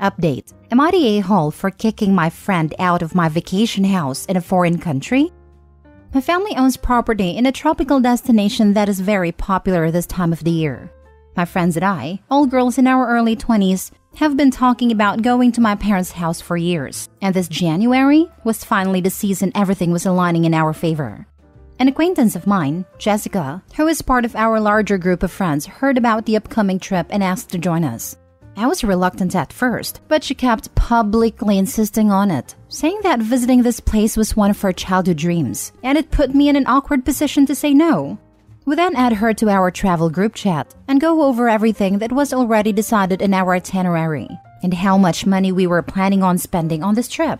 Update. Am I the a-hole for kicking my friend out of my vacation house in a foreign country? My family owns property in a tropical destination that is very popular this time of the year. My friends and I, all girls in our early 20s, have been talking about going to my parents' house for years, and this January was finally the season everything was aligning in our favor. An acquaintance of mine, Jessica, who is part of our larger group of friends, heard about the upcoming trip and asked to join us. I was reluctant at first, but she kept publicly insisting on it, saying that visiting this place was one of her childhood dreams, and it put me in an awkward position to say no. We then add her to our travel group chat and go over everything that was already decided in our itinerary and how much money we were planning on spending on this trip.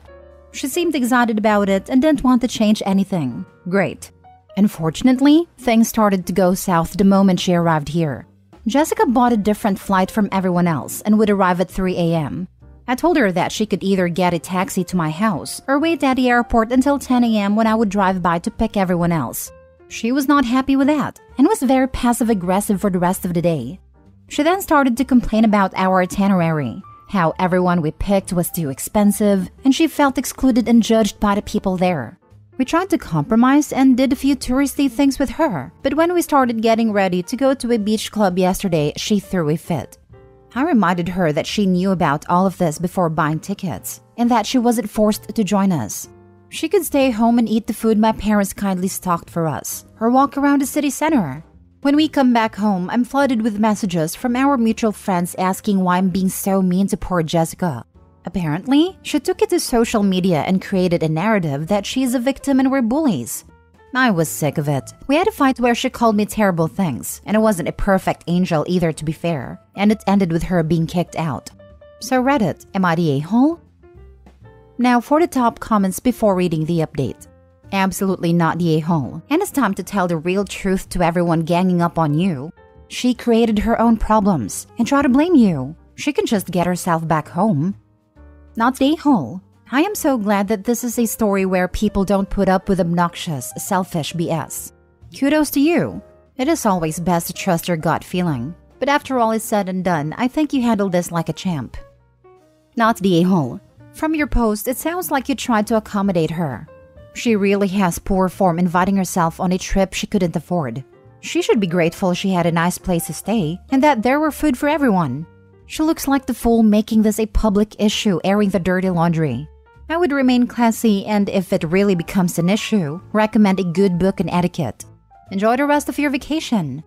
She seemed excited about it and didn't want to change anything. Great. Unfortunately, things started to go south the moment she arrived here. Jessica bought a different flight from everyone else and would arrive at 3 a.m. I told her that she could either get a taxi to my house or wait at the airport until 10 a.m. when I would drive by to pick everyone else. She was not happy with that and was very passive-aggressive for the rest of the day. She then started to complain about our itinerary, how everyone we picked was too expensive, and she felt excluded and judged by the people there. We tried to compromise and did a few touristy things with her, but when we started getting ready to go to a beach club yesterday, she threw a fit. I reminded her that she knew about all of this before buying tickets, and that she wasn't forced to join us. She could stay home and eat the food my parents kindly stocked for us, or walk around the city center. When we come back home, I'm flooded with messages from our mutual friends asking why I'm being so mean to poor Jessica. Apparently, she took it to social media and created a narrative that she is a victim and we're bullies. I was sick of it. We had a fight where she called me terrible things, and I wasn't a perfect angel either, to be fair, and it ended with her being kicked out. So Reddit, am I the a-hole? Now for the top comments before reading the update. Absolutely not the a-hole, and it's time to tell the real truth to everyone ganging up on you. She created her own problems and try to blame you. She can just get herself back home. Not the a-hole. I am so glad that this is a story where people don't put up with obnoxious, selfish BS. Kudos to you. It is always best to trust your gut feeling. But after all is said and done, I think you handled this like a champ. Not the a-hole. From your post, it sounds like you tried to accommodate her. She really has poor form inviting herself on a trip she couldn't afford. She should be grateful she had a nice place to stay and that there were food for everyone. She looks like the fool making this a public issue, airing the dirty laundry. I would remain classy and, if it really becomes an issue, recommend a good book on etiquette. Enjoy the rest of your vacation.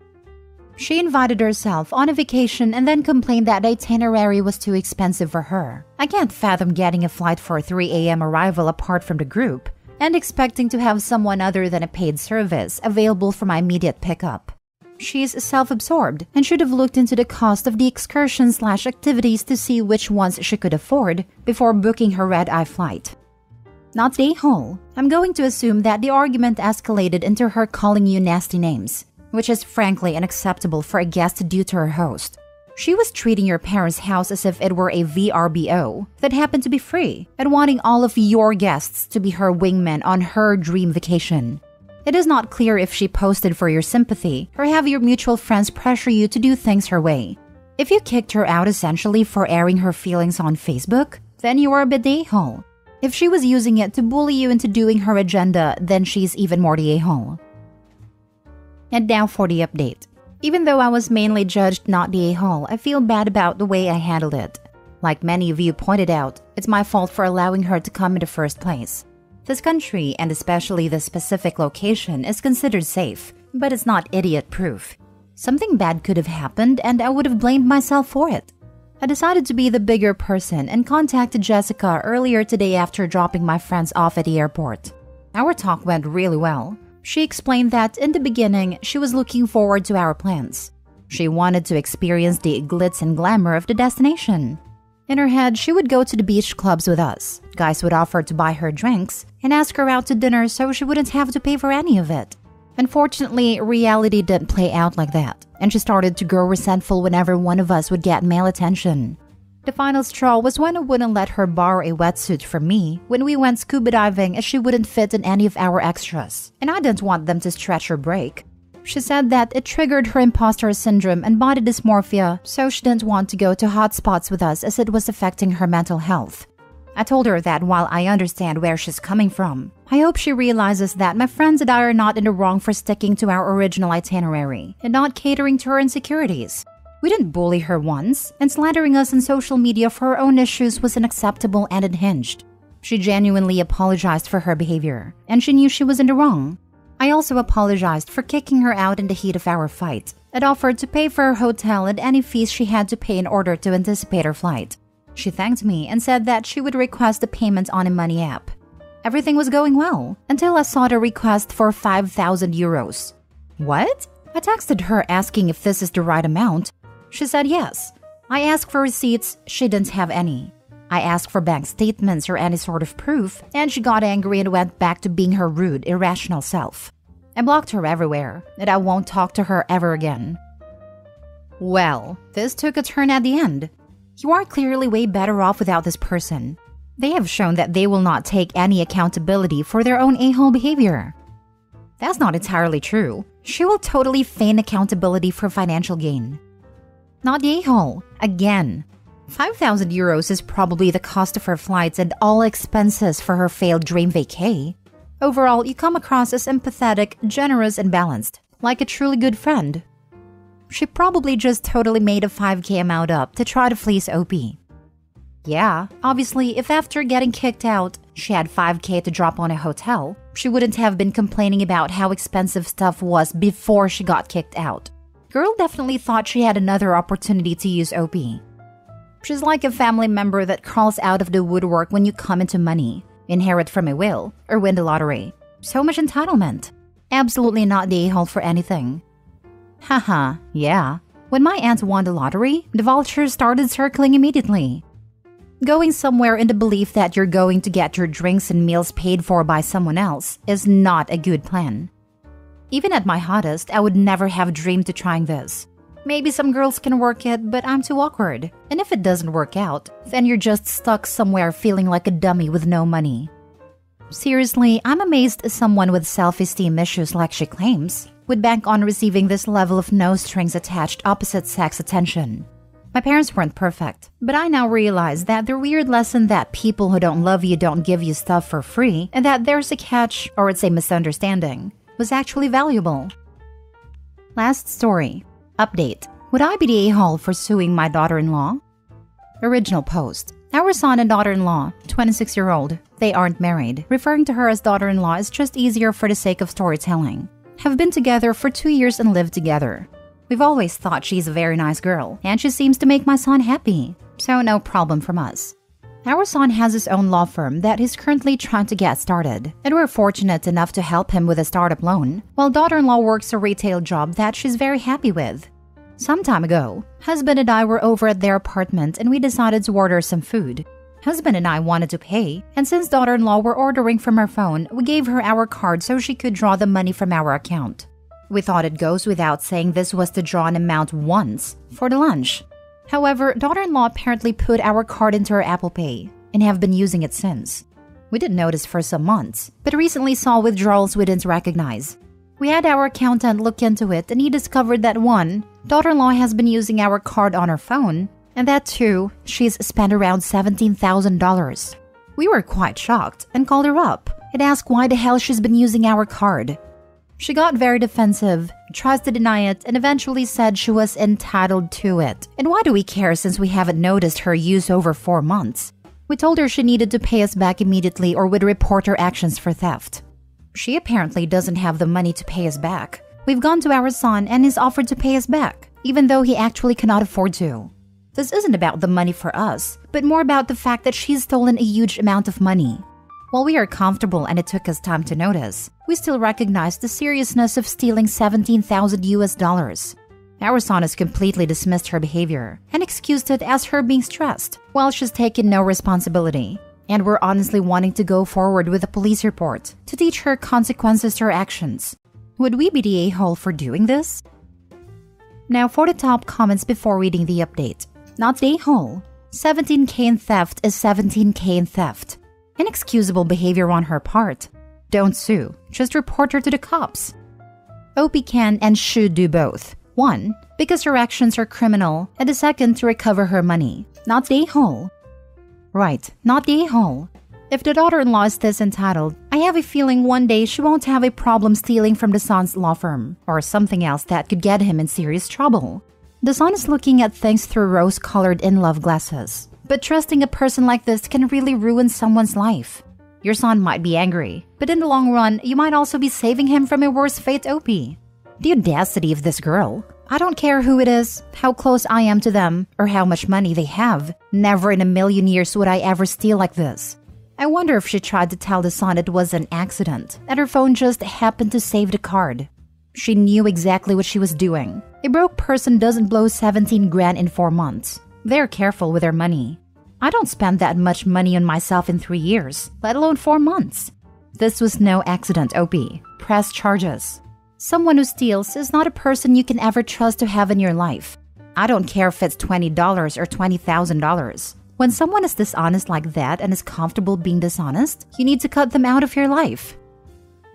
She invited herself on a vacation and then complained that the itinerary was too expensive for her. I can't fathom getting a flight for a 3 a.m. arrival apart from the group and expecting to have someone other than a paid service available for my immediate pickup. She's self-absorbed and should have looked into the cost of the excursion/activities to see which ones she could afford before booking her red-eye flight. Not the a-hole. I'm going to assume that the argument escalated into her calling you nasty names, which is frankly unacceptable for a guest due to her host. She was treating your parents' house as if it were a VRBO that happened to be free and wanting all of your guests to be her wingmen on her dream vacation. It is not clear if she posted for your sympathy or have your mutual friends pressure you to do things her way. If you kicked her out essentially for airing her feelings on Facebook, then you are a bit the a-hole. If she was using it to bully you into doing her agenda, then she's even more the a-hole. And now for the update. Even though I was mainly judged not the a-hole, I feel bad about the way I handled it. Like many of you pointed out, it's my fault for allowing her to come in the first place. This country, and especially this specific location, is considered safe, but it's not idiot-proof. Something bad could have happened, and I would have blamed myself for it. I decided to be the bigger person and contacted Jessica earlier today after dropping my friends off at the airport. Our talk went really well. She explained that in the beginning, she was looking forward to our plans. She wanted to experience the glitz and glamour of the destination. In her head, she would go to the beach clubs with us. Guys would offer to buy her drinks and ask her out to dinner so she wouldn't have to pay for any of it. Unfortunately, reality didn't play out like that, and she started to grow resentful whenever one of us would get male attention. The final straw was when I wouldn't let her borrow a wetsuit from me when we went scuba diving as she wouldn't fit in any of our extras, and I didn't want them to stretch or break. She said that it triggered her imposter syndrome and body dysmorphia, so she didn't want to go to hotspots with us as it was affecting her mental health. I told her that while I understand where she's coming from, I hope she realizes that my friends and I are not in the wrong for sticking to our original itinerary and not catering to her insecurities. We didn't bully her once, and slandering us on social media for her own issues was unacceptable and unhinged. She genuinely apologized for her behavior, and she knew she was in the wrong. I also apologized for kicking her out in the heat of our fight and offered to pay for her hotel and any fees she had to pay in order to anticipate her flight. She thanked me and said that she would request the payment on a money app. Everything was going well until I saw the request for 5,000 euros. What? I texted her asking if this is the right amount. She said yes. I asked for receipts, she didn't have any. I asked for bank statements or any sort of proof, and she got angry and went back to being her rude, irrational self. I blocked her everywhere, and I won't talk to her ever again. Well, this took a turn at the end. You are clearly way better off without this person. They have shown that they will not take any accountability for their own a-hole behavior. That's not entirely true. She will totally feign accountability for financial gain. Not the a-hole. Again. 5,000 euros is probably the cost of her flights and all expenses for her failed dream vacay. Overall, you come across as empathetic, generous, and balanced, like a truly good friend. She probably just totally made a 5K amount up to try to fleece OP. Yeah, obviously, if after getting kicked out, she had 5K to drop on a hotel, she wouldn't have been complaining about how expensive stuff was before she got kicked out. Girl definitely thought she had another opportunity to use OP. She's like a family member that crawls out of the woodwork when you come into money, inherit from a will, or win the lottery. So much entitlement. Absolutely not the a-hole for anything. Haha, yeah. When my aunt won the lottery, the vultures started circling immediately. Going somewhere in the belief that you're going to get your drinks and meals paid for by someone else is not a good plan. Even at my hottest, I would never have dreamed of trying this. Maybe some girls can work it, but I'm too awkward. And if it doesn't work out, then you're just stuck somewhere feeling like a dummy with no money. Seriously, I'm amazed someone with self-esteem issues like she claims would bank on receiving this level of no-strings-attached opposite-sex attention. My parents weren't perfect, but I now realize that the weird lesson that people who don't love you don't give you stuff for free and that there's a catch, or it's a misunderstanding, was actually valuable. Last story. Update. Would I be the a-hole for suing my daughter-in-law? Original post. Our son and daughter-in-law, 26-year-old, they aren't married. Referring to her as daughter-in-law is just easier for the sake of storytelling. Have been together for 2 years and lived together. We've always thought she's a very nice girl, and she seems to make my son happy, so no problem from us. Our son has his own law firm that he's currently trying to get started, and we're fortunate enough to help him with a startup loan, while daughter-in-law works a retail job that she's very happy with. Some time ago, husband and I were over at their apartment and we decided to order some food. Husband and I wanted to pay, and since daughter-in-law were ordering from her phone, we gave her our card so she could draw the money from our account. We thought it goes without saying this was to draw an amount once for the lunch. However, daughter-in-law apparently put our card into her Apple Pay and have been using it since. We didn't notice for some months, but recently saw withdrawals we didn't recognize. We had our accountant look into it and he discovered that 1, daughter-in-law has been using our card on her phone, and that 2, she's spent around $17,000. We were quite shocked and called her up and asked why the hell she's been using our card. She got very defensive, tries to deny it, and eventually said she was entitled to it. And why do we care since we haven't noticed her use over 4 months? We told her she needed to pay us back immediately or would report her actions for theft. She apparently doesn't have the money to pay us back. We've gone to our son and he's offered to pay us back, even though he actually cannot afford to. This isn't about the money for us, but more about the fact that she's stolen a huge amount of money. While we are comfortable and it took us time to notice, we still recognize the seriousness of stealing $17,000. Our son has completely dismissed her behavior and excused it as her being stressed, while she's taken no responsibility. And we're honestly wanting to go forward with a police report to teach her consequences to her actions. Would we be the a-hole for doing this? Now for the top comments before reading the update. Not the a-hole. 17K in theft is 17K in theft. Inexcusable behavior on her part. Don't sue. Just report her to the cops. OP can and should do both. One, because her actions are criminal, and the second, to recover her money, not the a-hole. Right, not the a-hole. If the daughter-in-law is this entitled, I have a feeling one day she won't have a problem stealing from the son's law firm, or something else that could get him in serious trouble. The son is looking at things through rose-colored in-love glasses. But trusting a person like this can really ruin someone's life. Your son might be angry, but in the long run, you might also be saving him from a worse fate, OP. The audacity of this girl. I don't care who it is, how close I am to them, or how much money they have. Never in a million years would I ever steal like this. I wonder if she tried to tell the son it was an accident, that her phone just happened to save the card. She knew exactly what she was doing. A broke person doesn't blow 17 grand in 4 months. They're careful with their money. I don't spend that much money on myself in 3 years, let alone 4 months. This was no accident, OP. Press charges. Someone who steals is not a person you can ever trust to have in your life. I don't care if it's $20 or $20,000. When someone is dishonest like that and is comfortable being dishonest, you need to cut them out of your life.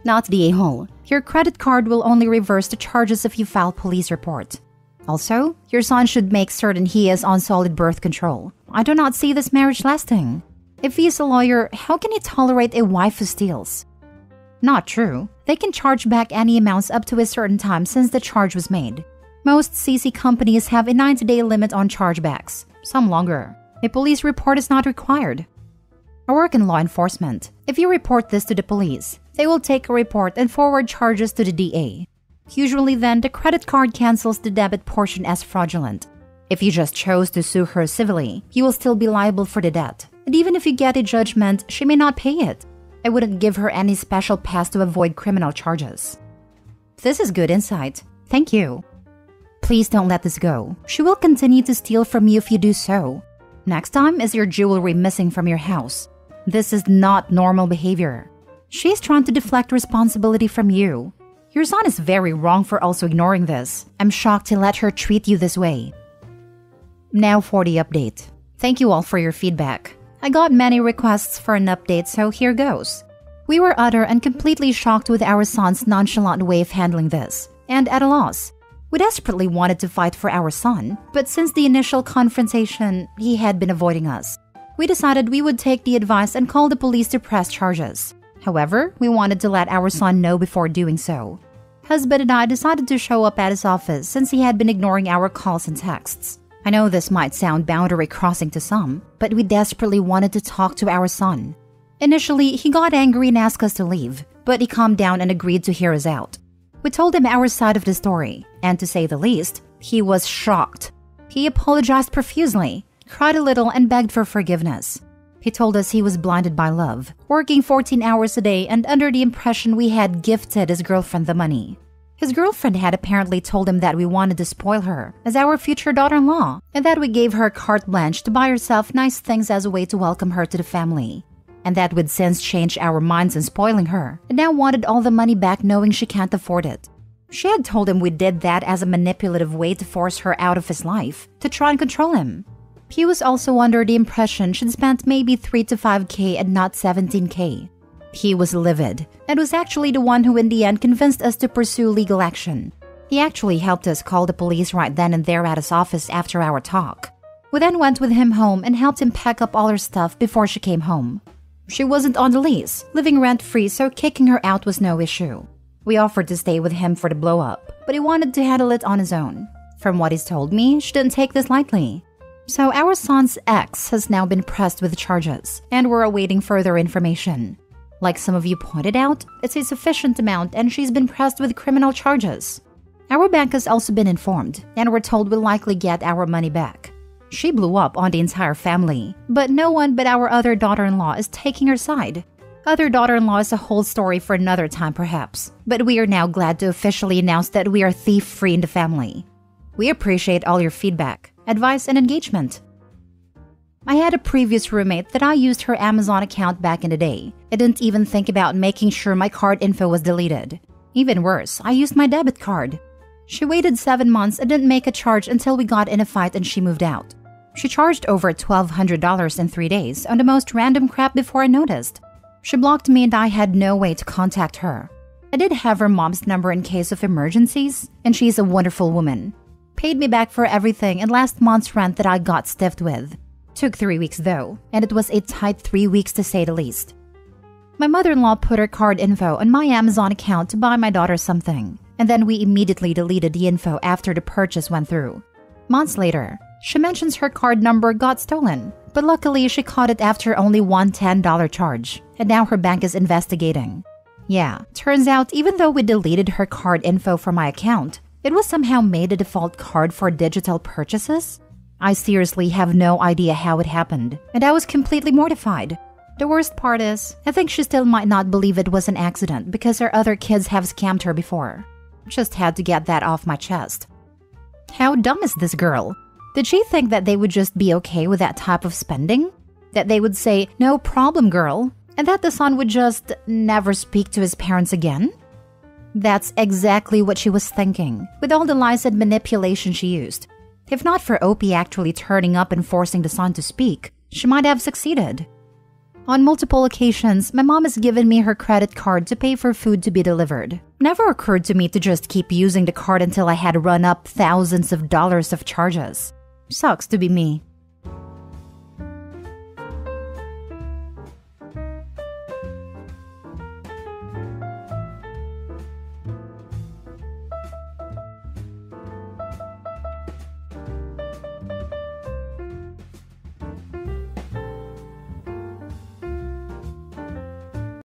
Not the a-hole. Your credit card will only reverse the charges if you file police report. Also, your son should make certain he is on solid birth control. I do not see this marriage lasting. If he is a lawyer, how can he tolerate a wife who steals? Not true. They can charge back any amounts up to a certain time since the charge was made. Most CC companies have a 90-day limit on chargebacks, some longer. A police report is not required. I work in law enforcement. If you report this to the police, they will take a report and forward charges to the DA. Usually then, the credit card cancels the debit portion as fraudulent. If you just chose to sue her civilly, you will still be liable for the debt. And even if you get a judgment, she may not pay it. I wouldn't give her any special pass to avoid criminal charges. This is good insight. Thank you. Please don't let this go. She will continue to steal from you if you do so. Next time is your jewelry missing from your house. This is not normal behavior. She is trying to deflect responsibility from you. Your son is very wrong for also ignoring this. I'm shocked to let her treat you this way. Now for the update. Thank you all for your feedback. I got many requests for an update, so here goes. We were utter and completely shocked with our son's nonchalant way of handling this, and at a loss. We desperately wanted to fight for our son, but since the initial confrontation, he had been avoiding us. We decided we would take the advice and call the police to press charges. However, we wanted to let our son know before doing so. Husband and I decided to show up at his office since he had been ignoring our calls and texts. I know this might sound boundary crossing to some, but we desperately wanted to talk to our son. Initially, he got angry and asked us to leave, but he calmed down and agreed to hear us out. We told him our side of the story, and to say the least, he was shocked. He apologized profusely, cried a little, and begged for forgiveness. He told us he was blinded by love, working 14 hours a day and under the impression we had gifted his girlfriend the money. His girlfriend had apparently told him that we wanted to spoil her as our future daughter-in-law, and that we gave her carte blanche to buy herself nice things as a way to welcome her to the family. And that we'd since changed our minds in spoiling her, and now wanted all the money back knowing she can't afford it. She had told him we did that as a manipulative way to force her out of his life, to try and control him. He was also under the impression she'd spent maybe 3 to 5K and not 17K. He was livid, and was actually the one who in the end convinced us to pursue legal action. He actually helped us call the police right then and there at his office after our talk. We then went with him home and helped him pack up all her stuff before she came home. She wasn't on the lease, living rent-free, so kicking her out was no issue. We offered to stay with him for the blow-up, but he wanted to handle it on his own. From what he's told me, she didn't take this lightly. So our son's ex has now been pressed with charges, and we're awaiting further information. Like some of you pointed out, it's a sufficient amount and she's been pressed with criminal charges. Our bank has also been informed, and we're told we'll likely get our money back. She blew up on the entire family, but no one but our other daughter-in-law is taking her side. Other daughter-in-law is a whole story for another time perhaps, but we are now glad to officially announce that we are thief-free in the family. We appreciate all your feedback, advice, and engagement. I had a previous roommate that I used her Amazon account back in the day. I didn't even think about making sure my card info was deleted. Even worse, I used my debit card. She waited 7 months and didn't make a charge until we got in a fight and she moved out. She charged over $1,200 in 3 days on the most random crap before I noticed. She blocked me and I had no way to contact her. I did have her mom's number in case of emergencies, and she's a wonderful woman. Paid me back for everything and last month's rent that I got stiffed with. Took 3 weeks though, and it was a tight 3 weeks to say the least. My mother-in-law put her card info on my Amazon account to buy my daughter something, and then we immediately deleted the info after the purchase went through. Months later, she mentions her card number got stolen, but luckily she caught it after only one $10 charge, and now her bank is investigating. Yeah, turns out even though we deleted her card info from my account, it was somehow made a default card for digital purchases. I seriously have no idea how it happened, and I was completely mortified. The worst part is, I think she still might not believe it was an accident because her other kids have scammed her before. Just had to get that off my chest. How dumb is this girl? Did she think that they would just be okay with that type of spending? That they would say, "No problem, girl," and that the son would just never speak to his parents again? That's exactly what she was thinking, with all the lies and manipulation she used. If not for Opie actually turning up and forcing the son to speak, she might have succeeded. On multiple occasions, my mom has given me her credit card to pay for food to be delivered. Never occurred to me to just keep using the card until I had run up thousands of dollars of charges. Sucks to be me.